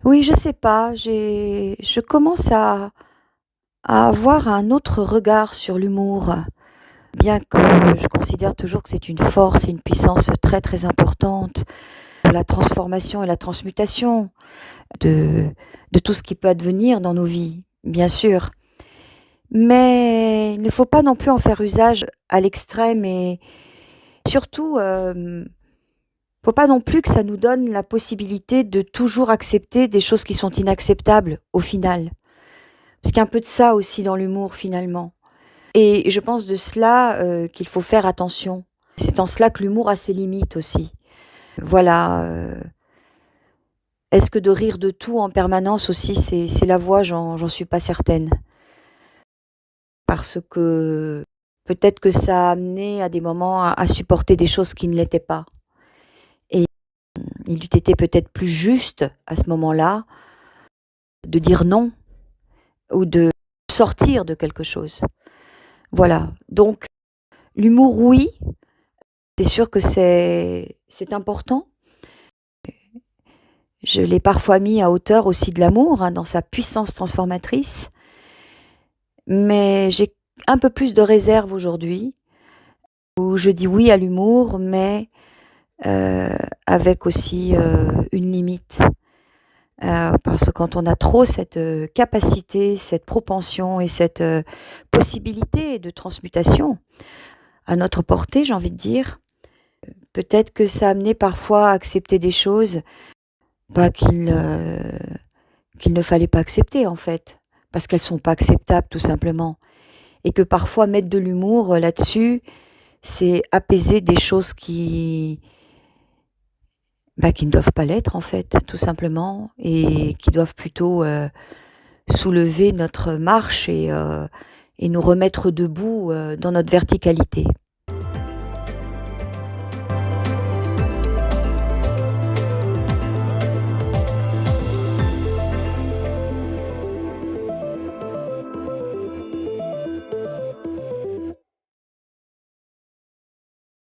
Oui, je sais pas, je commence à avoir un autre regard sur l'humour, bien que je considère toujours que c'est une force et une puissance très, très importante pour la transformation et la transmutation de de tout ce qui peut advenir dans nos vies, bien sûr. Mais il ne faut pas non plus en faire usage à l'extrême et surtout, faut pas non plus que ça nous donne la possibilité de toujours accepter des choses qui sont inacceptables, au final. Parce qu'il y a un peu de ça aussi dans l'humour, finalement. Et je pense de cela, qu'il faut faire attention. C'est en cela que l'humour a ses limites aussi. Voilà, est-ce que de rire de tout en permanence aussi, c'est la voie? J'en suis pas certaine. Parce que peut-être que ça a amené à des moments à supporter des choses qui ne l'étaient pas. Et il eût été peut-être plus juste, à ce moment-là, de dire non ou de sortir de quelque chose. Voilà. Donc, l'humour, oui, c'est sûr que c'est important. Je l'ai parfois mis à hauteur aussi de l'amour, hein, dans sa puissance transformatrice. Mais j'ai un peu plus de réserve aujourd'hui, où je dis oui à l'humour, mais avec aussi une limite. Parce que quand on a trop cette capacité, cette propension et cette possibilité de transmutation à notre portée, j'ai envie de dire, peut-être que ça a amené parfois à accepter des choses bah, qu'il ne fallait pas accepter en fait, parce qu'elles sont pas acceptables tout simplement. Et que parfois mettre de l'humour là-dessus, c'est apaiser des choses qui ne doivent pas l'être en fait, tout simplement, et qui doivent plutôt soulever notre marche et nous remettre debout dans notre verticalité.